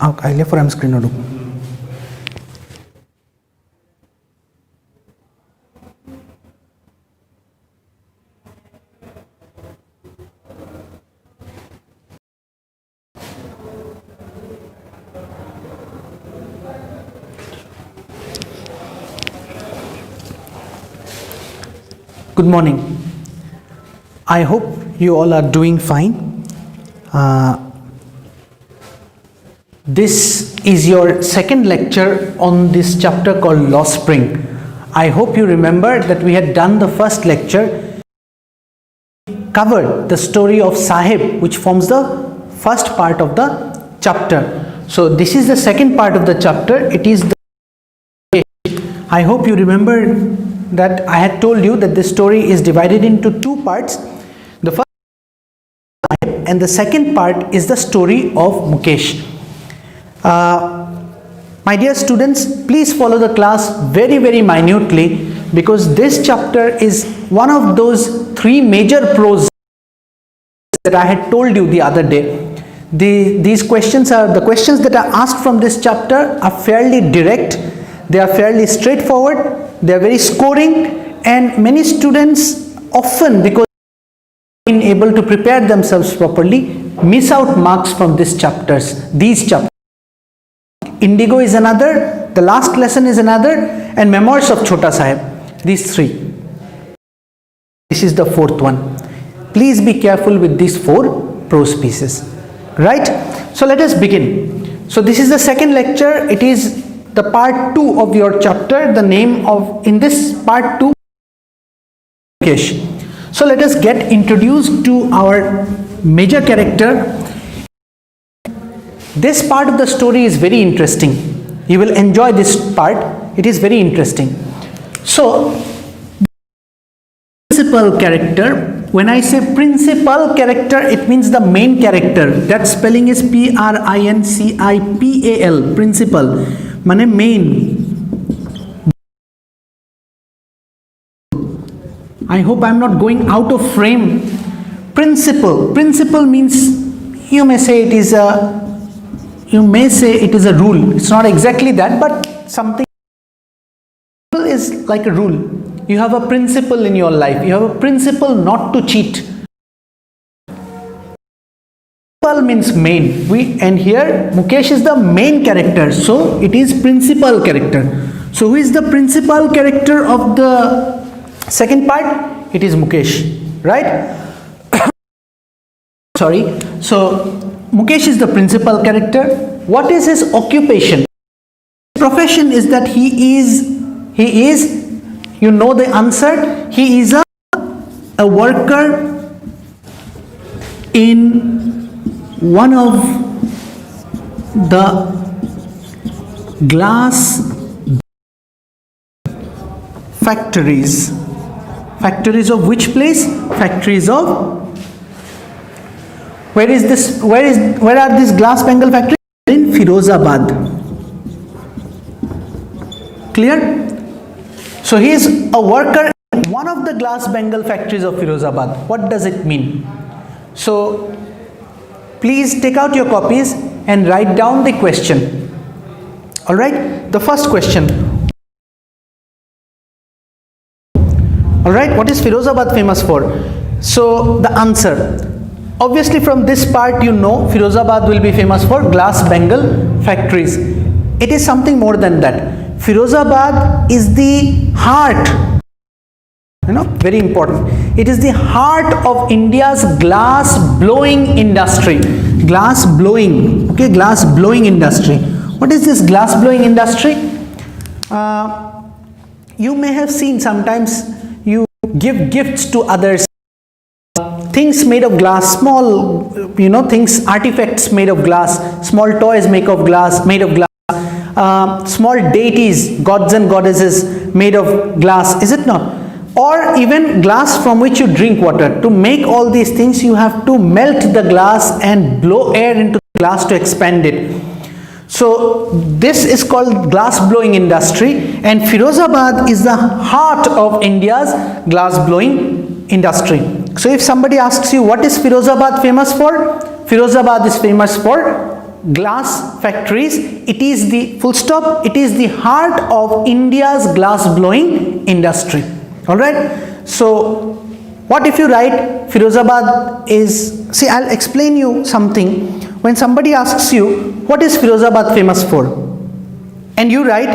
आइले for screen और Good morning. I hope you all are doing fine. This is your second lecture on this chapter called Law Spring. I hope you remember that we had done the first lecture, covered the story of Sahib, which forms the first part of the chapter. So this is the second part of the chapter. It is the I hope you remember that I had told you that this story is divided into two parts. The first and the second part is the story of Mukesh. My dear students, please follow the class very minutely, because this chapter is one of those three major pros that I had told you the other day. These questions are the questions that are asked from this chapter are fairly direct. They are fairly straightforward, they are very scoring, and many students often, because they are unable to prepare themselves properly, miss out marks from these chapters. Indigo is another, the last lesson is another, and Memoirs of Chota Sahib. These three. This is the fourth one. Please be careful with these four prose pieces. Right? So let us begin. So this is the second lecture. It is the part 2 of your chapter. The name of, in this part 2, Mukesh. So let us get introduced to our major character. This part of the story is very interesting. You will enjoy this part. It is very interesting. So, principal character. When I say principal character, it means the main character. That spelling is P-R-I-N-C-I-P-A-L. Principal. Mane main. I hope I am not going out of frame. Principle means, you may say it is a rule. It's not exactly that, but something is like a rule. You have a principle in your life. You have a principle not to cheat. Principal means main. And here Mukesh is the main character, so it is principal character. So who is the principal character of the second part? It is Mukesh, right? Sorry. So Mukesh is the principal character. What is his occupation? His profession is that he is, you know the answer, he is a worker in one of the glass factories. Factories of which place? Factories of, where are these glass bangle factories? In Firozabad. Clear? So he is a worker in one of the glass bangle factories of Firozabad. What does it mean? So please take out your copies and write down the question. Alright? The first question. Alright, what is Firozabad famous for? So the answer. Obviously from this part you know Firozabad will be famous for glass bangle factories. It is something more than that. Firozabad is the heart, very important. It is the heart of India's glass blowing industry. Glass blowing, okay, glass blowing industry. What is this glass blowing industry? You may have seen sometimes you give gifts to others. Things made of glass, small, things, artifacts made of glass, small toys made of glass, small deities, gods and goddesses made of glass, is it not? Or even glass from which you drink water. To make all these things, you have to melt the glass and blow air into the glass to expand it. So this is called glass blowing industry, and Firozabad is the heart of India's glass blowing industry. So if somebody asks you what is Firozabad famous for, Firozabad is famous for glass factories. It is the full stop, it is the heart of India's glass blowing industry. All right, so what if you write Firozabad is, see, I'll explain you something. When somebody asks you what is Firozabad famous for, and you write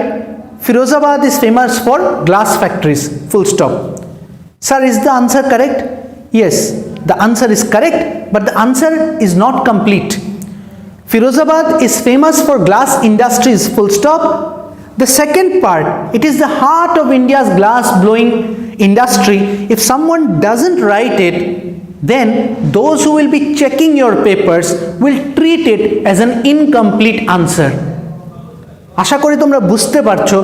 Firozabad is famous for glass factories, full stop. Sir, is the answer correct? Yes, the answer is correct, but the answer is not complete. Firozabad is famous for glass industries, full stop. The second part, it is the heart of India's glass blowing industry. If someone doesn't write it, then those who will be checking your papers will treat it as an incomplete answer. আশা করি তোমরা বুঝতে পারছো,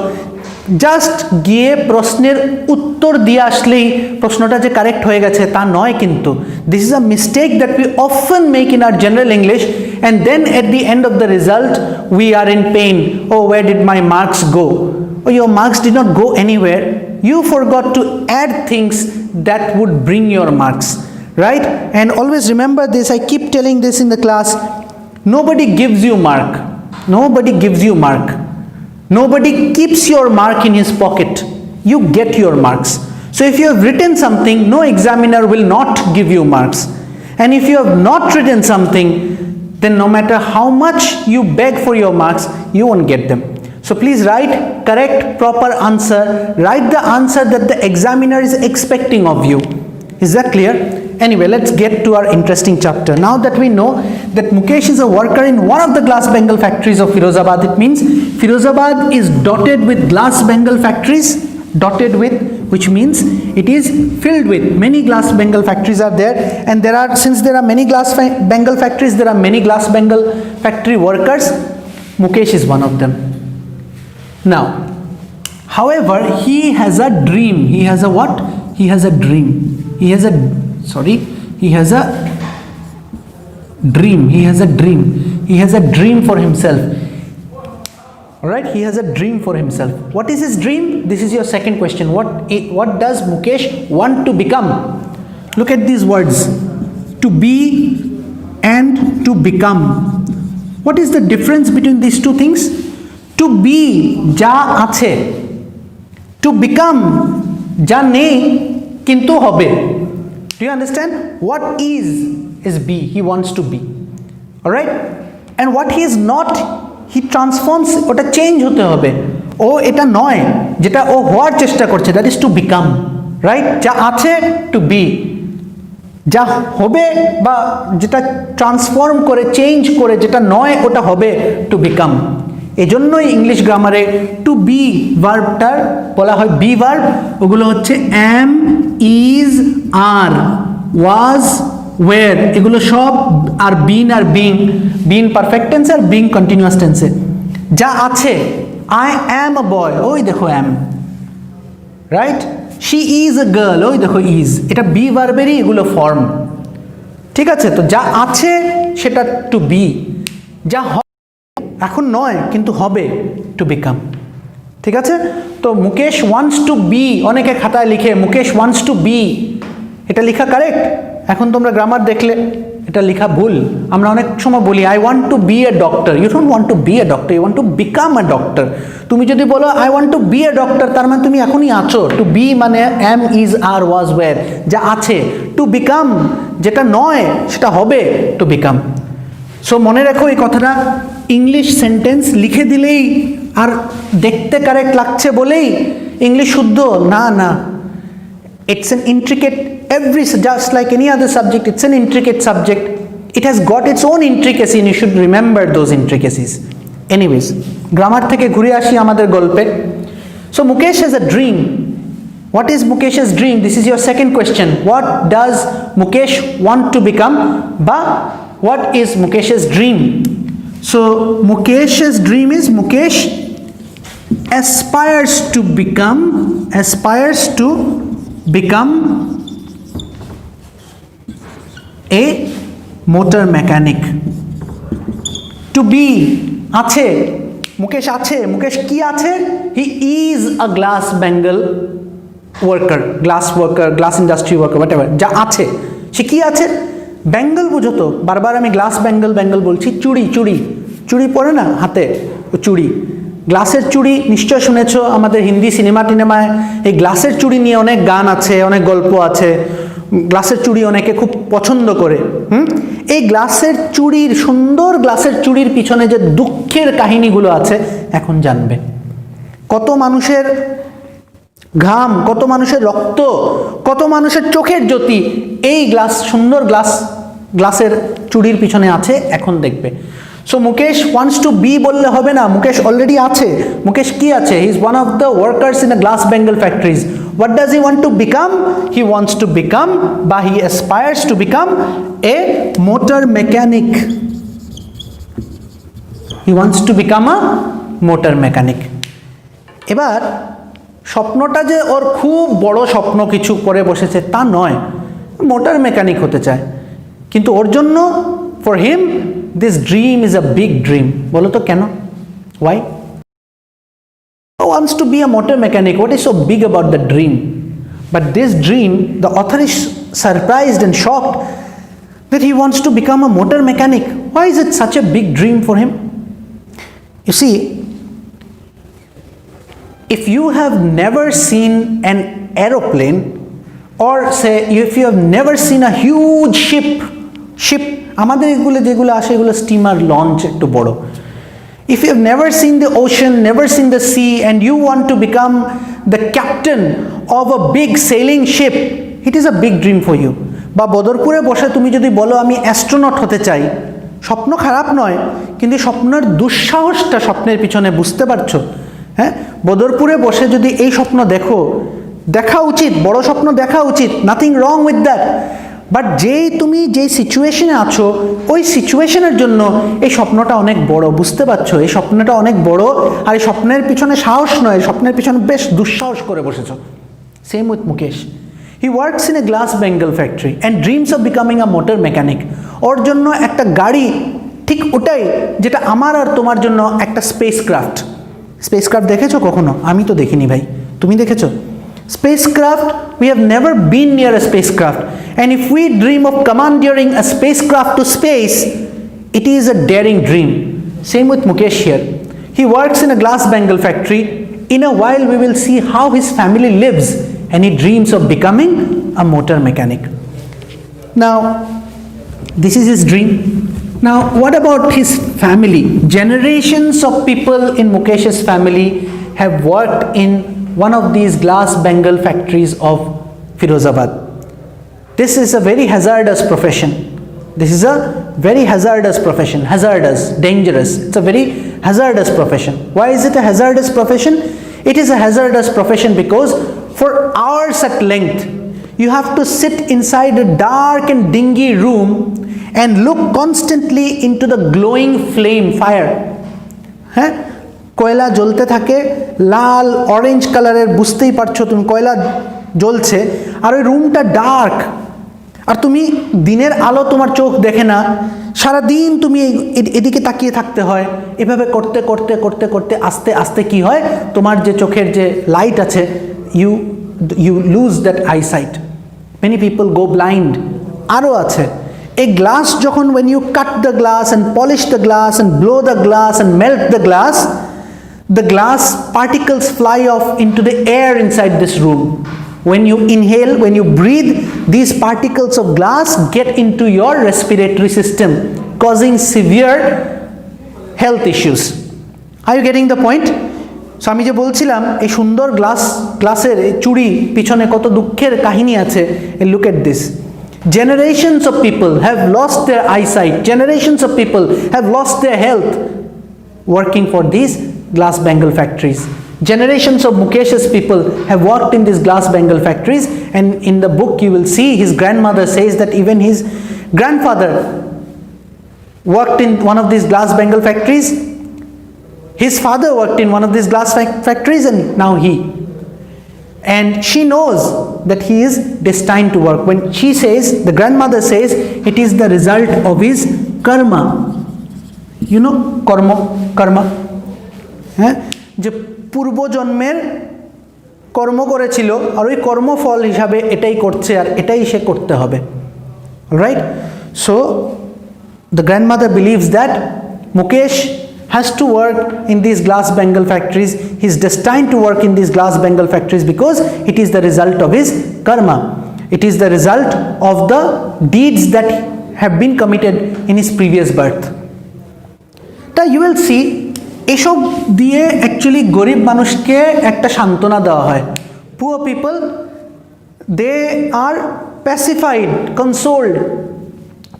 just গিয়ে প্রশ্নের উত্তর দিয়ে আসলেই প্রশ্নটা যে কারেক্ট হয়ে গেছে তা নয় কিন্তু। This is a mistake that we often make in our general English, and then at the end of the result we are in pain. Oh where did my marks go? Oh your marks did not go anywhere, you forgot to add things that would bring your marks, right? And always remember this, I keep telling this in the class, nobody gives you mark, nobody gives you mark, nobody keeps your mark in his pocket, you get your marks. So if you have written something, no examiner will not give you marks, and if you have not written something, then no matter how much you beg for your marks, you won't get them. So please write correct, proper answer. Write the answer that the examiner is expecting of you. Is that clear? Anyway, let's get to our interesting chapter. Now that we know that Mukesh is a worker in one of the glass Bengal factories of Firozabad, it means Firozabad is dotted with glass Bengal factories, dotted with, which means it is filled with many glass Bengal factories are there, and there are, since there are many glass Bengal factories, there are many glass Bengal factory workers. Mukesh is one of them. Now, however, he has a dream. He has a what? He has a dream. He has a, sorry, he has a dream. He has a dream. He has a dream for himself. All right, he has a dream for himself. What is his dream? This is your second question. What does Mukesh want to become? Look at these words: to be and to become. What is the difference between these two things? To be, যা আছে, to become, যা নেই কিন্তু হবে. Do you understand? What is be, he wants to be. All right? And what he is not, he transforms, ওটা change হতে হবে. ও এটা নয় যেটা ও হওয়ার চেষ্টা করছে, that is to become. Right? যা আছে, to be. যা হবে বা যেটা ট্রান্সফর্ম করে, চেঞ্জ করে, যেটা নয় ওটা হবে, to become. এজন্যই ইংলিশ গ্রামারে টু বি ভার্বটার বলা হয় বি ভার্ব। ওগুলো হচ্ছে অ্যাম, ইজ, আর, ওয়াজ, ওয়ের, এগুলো সব আর বিন আর বিং, বিন পারফেক্ট টেন্সে আর বিং কন্টিনিউয়াস টেন্সে। যা আছে, আই অ্যাম আ বয়, ওই দেখো am, right? She is a girl, ওই দেখো ইজ, এটা বি ভার্বেরই এগুলো ফর্ম। ঠিক আছে, তো যা আছে সেটা টু বি, যা এখন নয় কিন্তু হবে, টু বিকাম। ঠিক আছে, তো মুকেশ ওয়ান্টস টু বি, অনেকে খাতায় লিখে মুকেশ ওয়ান্টস টু বি, এটা লেখা কারেক্ট? এখন তোমরা গ্রামার দেখলে এটা লেখা ভুল। আমরা অনেক সময় বলি I want to be a doctor, you don't want to be a doctor, you want to become a doctor. তুমি যদি বলো I want to be a doctor, তার মানে তুমি এখনই আছো। টু বি মানে অ্যাম, ইজ, আর, ওয়াজ, ওয়্যার, যা আছে। টু বিকাম, যেটা নয় সেটা হবে, টু বিকাম। সো মনে রাখো এই কথাটা, ইংলিশ সেন্টেন্স লিখে দিলেই আর দেখতে কারেক্ট লাগছে বলেই ইংলিশ শুদ্ধ না, না। It's an intricate, just like any other subject, it's an intricate subject. It has got its own intricacy and you should remember those intricacies. Anyways, grammar থেকে ঘুরে আসি আমাদের গল্পে। So Mukesh has a dream. What is Mukesh's dream? This is your second question. What does Mukesh want to become? Ba, what is Mukesh's dream? So Mukesh's dream is Mukesh aspires to become a motor mechanic. To be, আছে, মুকেশ আছে, মুকেশ কি আছে? He is a glass Bengal worker, glass industry worker, whatever. যা আছে, সে কি আছে? ব্যাঙ্গল বুঝো তো, বারবার আমি গ্লাস ব্যাঙ্গল ব্যাঙ্গল বলছি। চুড়ি চুড়ি চুড়ি পরে না হাতে, ও চুড়ি, গ্লাসের চুড়ি নিশ্চয় শুনেছো। আমাদের হিন্দি সিনেমা টিনেমায় এই গ্লাসের চুড়ি নিয়ে অনেক গান আছে, অনেক গল্প আছে। গ্লাসের চুড়ি অনেকে খুব পছন্দ করে। এই গ্লাসের চুড়ির, সুন্দর গ্লাসের চুড়ির পিছনে যে দুঃখের কাহিনীগুলো আছে এখন জানবে। কত মানুষের ঘাম, কত মানুষের রক্ত, কত মানুষের চোখের জ্যোতি এই গ্লাস, সুন্দর গ্লাসের চুড়ির পিছনে আছে, এখন দেখবে। So Mukesh wants to be বললে হবে না, মুকেশ অলরেডি আছে। মুকেশ কি আছে? He is one of the workers in the glass Bengal factories. What does he want to become? He wants to become, বা he aspires to become a motor mechanic. He wants to become a motor mechanic. এবার স্বপ্নটা যে ওর খুব বড় স্বপ্ন কিছু করে বসেছে তা নয়, মোটর মেকানিক হতে চায়। কিন্তু ওর জন্য, for him this dream is a big dream. বলো তো কেন? Why? He wants to be a motor mechanic. What is so big about the dream? But this dream, the author is surprised and shocked that he wants to become a motor mechanic. Why is it such a big dream for him? You see, if you have never seen an aeroplane, or say if you have never seen a huge ship, আমাদের এগুলো যেগুলো আসে এগুলো steamer, launch একটু বড়। If you have never seen the ocean, never seen the sea, and you want to become the captain of a big sailing ship, it is a big dream for you. বা বদরপুরে বসে তুমি যদি বলো আমি astronaut হতে চাই, স্বপ্ন খারাপ নয়, কিন্তু স্বপ্নের দুঃসাহসটা স্বপ্নের পিছনে বুঝতে পারছো? হ্যাঁ, বদরপুরে বসে যদি এই স্বপ্ন দেখো, দেখা উচিত, বড় স্বপ্ন দেখা উচিত, nothing wrong with that. But তুমি যেই সিচুয়েশনে আছো ওই সিচুয়েশনের জন্য এই স্বপ্নটা অনেক বড়, বুঝতে পারছো? এই স্বপ্নটা অনেক বড়, আর এই স্বপ্নের পিছনে সাহস নয়, স্বপ্নের পিছনে বেশ দুঃসাহস করে বসেছো। Same with Mukesh. He works in a glass Bengal factory and dreams of becoming a motor mechanic. ওর জন্য একটা গাড়ি ঠিক ওটাই যেটা আমার আর তোমার জন্য একটা স্পেসক্রাফট। স্পেসক্রাফট দেখেছো কখনো? আমি তো দেখিনি ভাই, তুমি দেখেছো? Spacecraft, we have never been near a spacecraft, and if we dream of commandeering a spacecraft to space, it is a daring dream. Same with Mukesh here. He works in a glass bangle factory. In a while we will see how his family lives, and he dreams of becoming a motor mechanic. Now this is his dream. Now what about his family? Generations of people in Mukesh's family have worked in one of these glass bangle factories of Firozabad. This is a very hazardous profession. This is a very hazardous profession. Hazardous, dangerous. It's a very hazardous profession. Why is it a hazardous profession? It is a hazardous profession because for hours at length you have to sit inside a dark and dingy room and look constantly into the glowing flame, fire. Huh? কয়লা জ্বলতে থাকে, লাল orange কালারের, বুঝতেই পারছো তুমি, কয়লা জ্বলছে, আর ওই রুমটা ডার্ক, আর তুমি দিনের আলো তোমার চোখ দেখে না, সারাদিন তুমি এদিকে তাকিয়ে থাকতে হয়। এভাবে করতে করতে করতে করতে আস্তে আস্তে কি হয়, তোমার যে চোখের যে লাইট আছে, you lose that eyesight. Many people go blind. আরও আছে, a glass যখন when you cut the glass and polish the glass and blow the glass and melt the glass particles fly off into the air inside this room. When you inhale, when you breathe, these particles of glass get into your respiratory system, causing severe health issues. Are you getting the point? So আমি যে বলছিলাম এই সুন্দর গ্লাসের এই চুড়ি পিছনে কত দুঃখের কাহিনী আছে। Look at this. Generations of people have lost their eyesight. Generations of people have lost their health working for these glass bangle factories. Generations of Mukesh's people have worked in these glass bangle factories, and in the book you will see his grandmother says that even his grandfather worked in one of these glass bangle factories. His father worked in one of these glass factories, and now he. And she knows that he is destined to work. When she says, the grandmother says, it is the result of his karma. You know, karma. হ্যাঁ, যে পূর্বজন্মের কর্ম করেছিল আর ওই কর্মফল হিসাবে এটাই করছে আর এটাই সে করতে হবে। Right? So the grandmother believes that Mukesh has to work in these glass bangle factories. He is destined to work in these glass bangle factories because it is the result of his karma. It is the result of the deeds that have been committed in his previous birth. Now you will see এসব দিয়ে actually গরিব মানুষকে একটা সান্ত্বনা দেওয়া হয়। Poor people they আর প্যাসিফাইড, কনসোল্ড,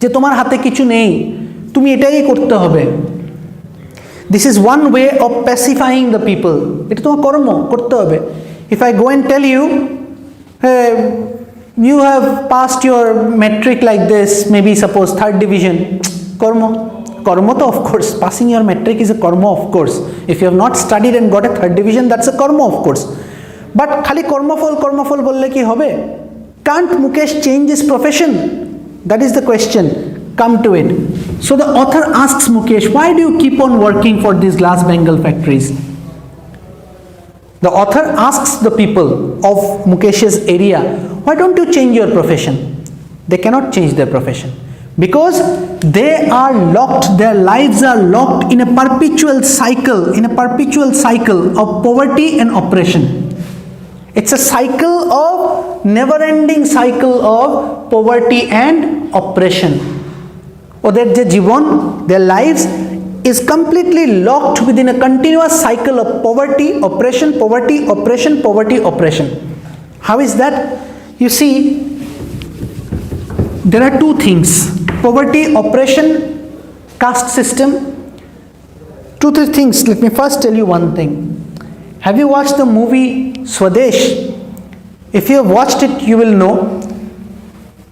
যে তোমার হাতে কিছু নেই, তুমি এটাই করতে হবে। This is one way of pacifying the people, এটা তোমার কর্ম করতে হবে। If I go and tell you you have passed your metric like this, maybe suppose 3rd division, karma to of course, passing your metric is a karma of course. If you have not studied and got a 3rd division, that's a karma of course. But khali karmafol bolle ki hobe? Can't Mukesh change his profession? That is the question. Come to it. So the author asks Mukesh, why do you keep on working for these glass bangle factories? The author asks the people of Mukesh's area, why don't you change your profession? They cannot change their profession because they are locked, their lives are locked in a perpetual cycle of poverty and oppression. It's a cycle of never-ending cycle of poverty and oppression. Oder je jibon, their lives is completely locked within a continuous cycle of poverty, oppression, poverty, oppression, poverty, oppression. How is that? You see, there are two things: poverty, oppression, caste system. Two, three things. Let me first tell you one thing. Have you watched the movie Swadesh? If you have watched it, you will know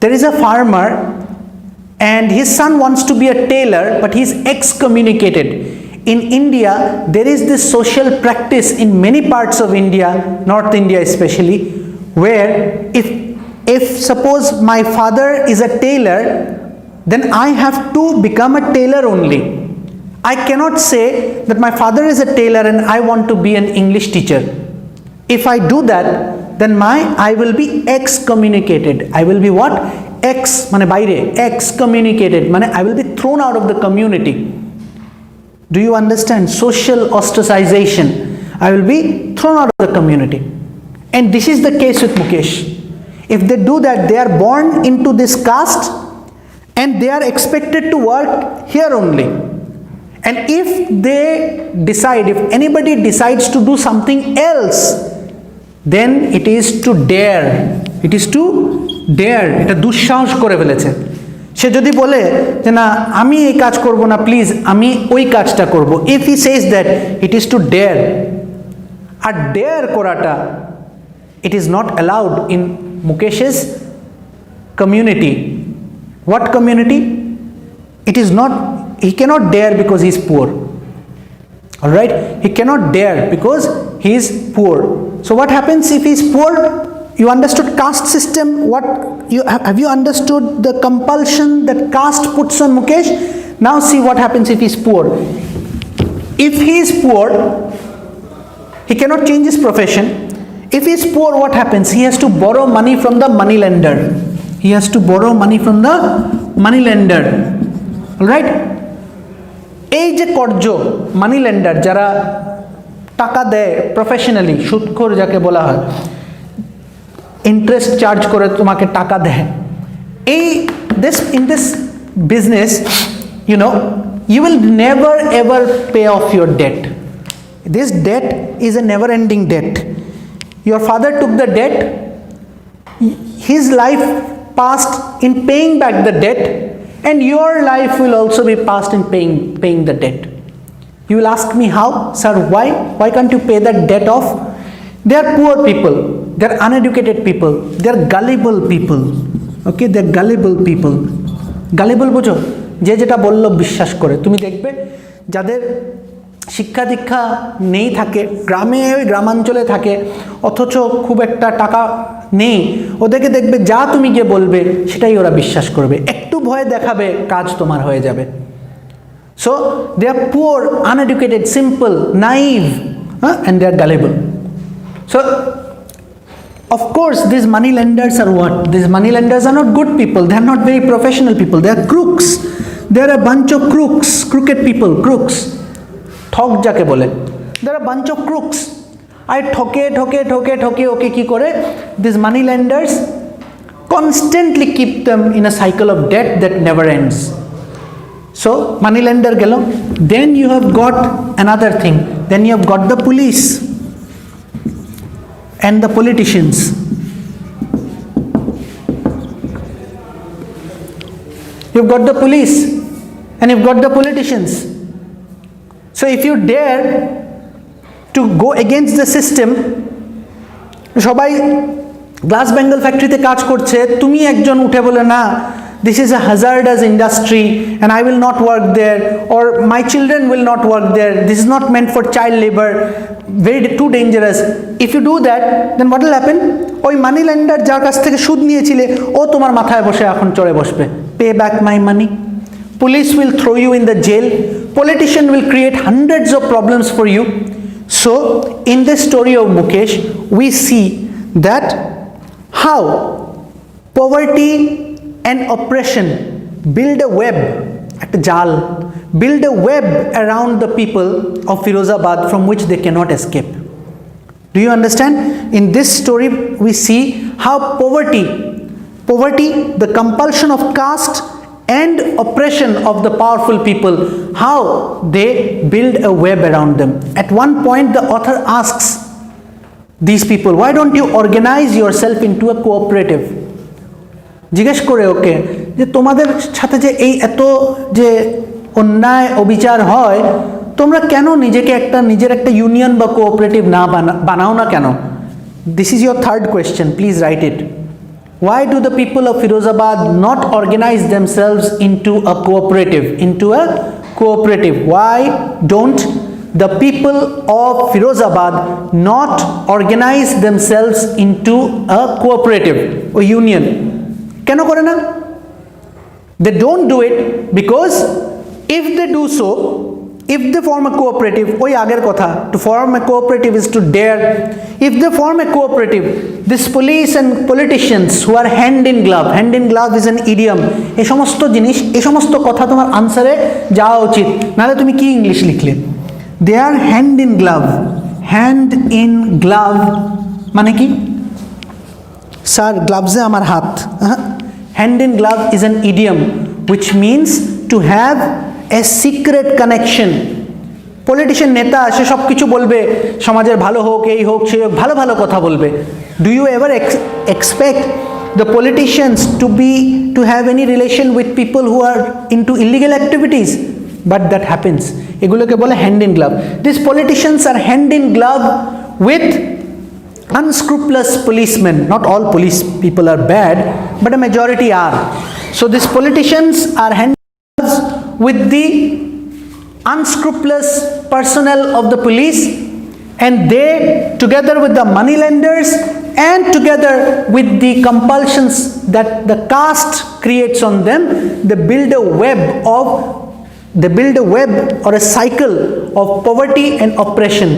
there is a farmer and his son wants to be a tailor, but he is excommunicated. In India, there is this social practice in many parts of India, North India especially, where if suppose my father is a tailor, then I have to become a tailor only. I cannot say that my father is a tailor and I want to be an English teacher. If I do that, then I will be excommunicated. I will be what? Mane baire, excommunicated, mane I will be thrown out of the community. Do you understand? Social ostracization. I will be thrown out of the community. And this is the case with Mukesh. If they do that, they are born into this caste and they are expected to work here only. And if they decide, if anybody decides to do something else, then it is to dare. It is to dare. এটা দুঃসাহস করে ফেলেছে। সে যদি বলে যে না আমি এই কাজ করব না, প্লিজ আমি ওই কাজটা করব, if he says that, it is to dare. R dare করাটা, it is not allowed in Mukesh's community. What community? It is not, he cannot dare because he is poor. All right, he cannot dare because he is poor. So what happens if he is poor? You understood caste system? Have you understood the compulsion that caste puts on Mukesh? Now see what happens if he is poor. If he is poor, he cannot change his profession. If he is poor, what happens? He has to borrow money from the money lender. He has to borrow money from the money lender. All right? এই যে কর্য, মানি lender যারা টাকা দেয় professionally, সুদখোর যাকে বলা হয়, interest charge করে তোমাকে টাকা দেয়, এই in this business, you know, you will never ever pay off your debt. This debt is a never ending debt. Your father took the debt, his life passed in paying back the debt, and your life will also be passed in paying the debt. You will ask me how? Sir, why can't you pay that debt off? They are poor people, they are uneducated people, they are gullible people. Okay, they are gullible people. Gullible বোঝো, যে যেটা বললো বিশ্বাস করে। তুমি দেখবে যাদের শিক্ষা দীক্ষা নেই থাকে, গ্রামাঞ্চলে থাকে, অথচ খুব একটা টাকা নেই, ওদেরকে দেখবে যা তুমি গিয়ে বলবে সেটাই ওরা বিশ্বাস করবে, একটু ভয় দেখাবে কাজ তোমার হয়ে যাবে। So they are poor, uneducated, simple, naive, and they are gullible. So of course, these money lenders are what? These money lenders are not good people. They are not very professional people. They are crooks. They are a bunch of crooks, crooked people, crooks. ঠক যাকে বলে, they are a bunch of crooks. I ঠকে ওকে কি করে? These money lenders constantly keep them in a cycle of debt that never ends. So money lender gelo. Then you have got another thing. Then you have got the police and the politicians. You've got the police and you've got the politicians. So if you dare to go against the system, সবাই glass Bengal ফ্যাক্টরিতে কাজ করছে, তুমি একজন উঠে বলে না, this is a hazardous industry and I will not work there, or my children will not work there, this is not meant for child labor, too dangerous. If you do that, then what will happen? ওই মানি lender যার কাছ থেকে সুদ নিয়েছিলে, ও তোমার মাথায় বসে এখন চড়ে বসবে, pay back my money. Police will throw you in the jail. Politician will create hundreds of problems for you. So in this story of Mukesh, we see that how poverty and oppression build a web, একটা জাল, build a web around the people of Firozabad from which they cannot escape. Do you understand? In this story we see how poverty, the compulsion of caste and oppression of the powerful people, how they build a web around them. At one point the author asks these people, why don't you organize yourself into a cooperative? জিজ্ঞেস করে ওকে যে তোমাদের সাথে যে এই এত যে অন্যায় অবিচার হয়, তোমরা কেন নিজের একটা ইউনিয়ন বা কোঅপারেটিভ না বানাও না কেন? This is your third question, please write it. Why do the people of Firozabad not organize themselves into a cooperative? Why don't the people of Firozabad not organize themselves into a cooperative or union? কেন করে না? They don't do it because if they do so, if they form a cooperative, ওই আগের কথা, to form a cooperative is to dare. If they form a cooperative, this police and politicians who are hand in glove is an idiom. এই সমস্ত জিনিস, এই সমস্ত কথা তোমার আনসারে যাওয়া উচিত, নাহলে তুমি কি ইংলিশ লিখলে? They are hand in glove মানে কি? স্যার গ্লাভসে আমার হাত. Hand in glove is an idiom which means to have a secret connection. Politician নেতা সে সব কিছু বলবে, সমাজের ভালো হোক, এই হোক, সেই হোক, ভালো ভালো কথা বলবে. Do you ever expect the politicians to have any relation with people who are into illegal activities? But that happens. এগুলোকে বলে hand in glove. These politicians are hand in glove with unscrupulous policemen. Not all police people are bad, but a majority are. So these politicians are hand in glove with the unscrupulous personnel of the police, and they, together with the money lenders and together with the compulsions that the caste creates on them, they build a web or a cycle of poverty and oppression.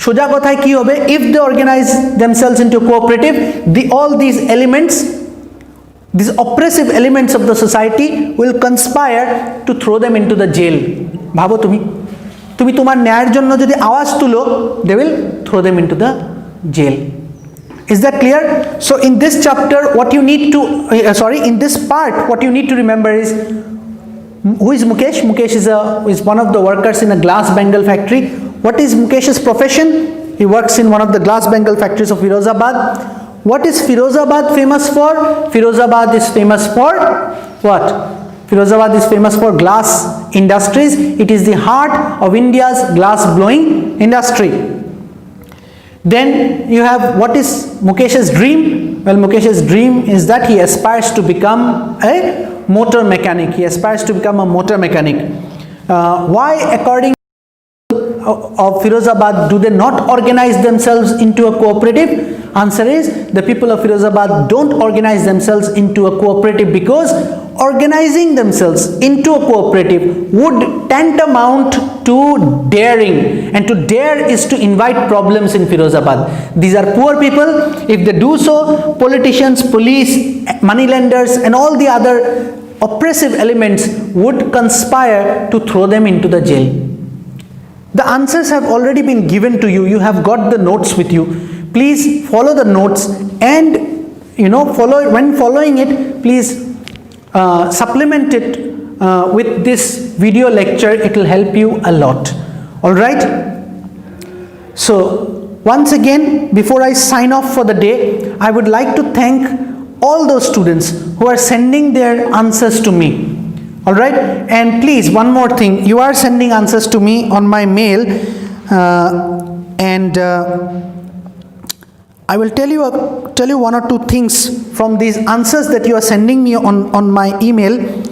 সোজা কথায় কি হবে? If they organize themselves into a cooperative, all these elements, these oppressive elements of the society will conspire to throw them into the jail. ভাবো তুমি তোমার ন্যায়ের জন্য যদি আওয়াজ তুলো, they will throw them into the jail. Is that clear? So in this chapter in this part what you need to remember is, who is Mukesh? Mukesh is one of the workers in a glass Bengal factory. What is Mukesh's profession? He works in one of the glass Bengal factories of Firozabad. What is Firozabad famous for? Firozabad is famous for what? Firozabad is famous for glass industries. It is the heart of India's glass blowing industry. Then you have, what is Mukesh's dream? Well, Mukesh's dream is that he aspires to become a motor mechanic. Why, according of Firozabad, do they not organize themselves into a cooperative? Answer is the people of Firozabad don't organize themselves into a cooperative because organizing themselves into a cooperative would tantamount to daring, and to dare is to invite problems in Firozabad. These are poor people. If they do so, politicians, police, moneylenders and all the other oppressive elements would conspire to throw them into the jail. The answers have already been given to you. You have got the notes with you. Please follow the notes, and when following it, please supplement it with this video lecture. It will help you a lot. All right. So once again, before I sign off for the day, I would like to thank all those students who are sending their answers to me. All right. And please, one more thing, you are sending answers to me on my mail, and I will tell you one or two things from these answers that you are sending me on my email.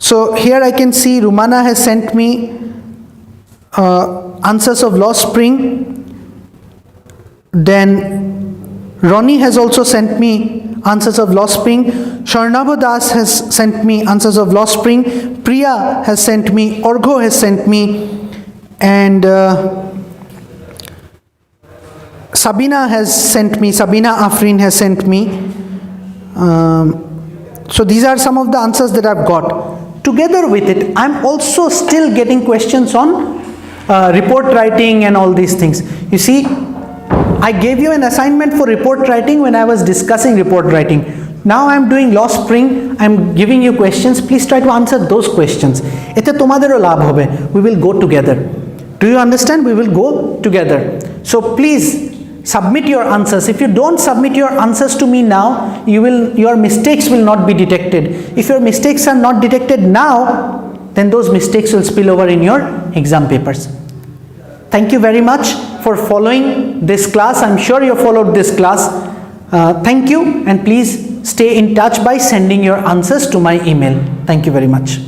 So here I can see Rumana has sent me answers of Lost Spring. Then Ronnie has also sent me answers of Lost Spring. Sharnabha Das has sent me answers of Lost Spring. Priya has sent me. Orgho has sent me. And Sabina has sent me. Sabina Afrin has sent me. So these are some of the answers that I've got. Together with it, I'm also still getting questions on report writing and all these things. You see, I gave you an assignment for report writing when I was discussing report writing. Now I'm doing Lost Spring. I'm giving you questions. Please try to answer those questions. Ete tomadero labh hobe. We will go together. Do you understand? We will go together. So please submit your answers. If you don't submit your answers to me now, your mistakes will not be detected. If your mistakes are not detected now, then those mistakes will spill over in your exam papers. Thank you very much for following this class. I'm sure you followed this class. Thank you, and please stay in touch by sending your answers to my email. Thank you very much.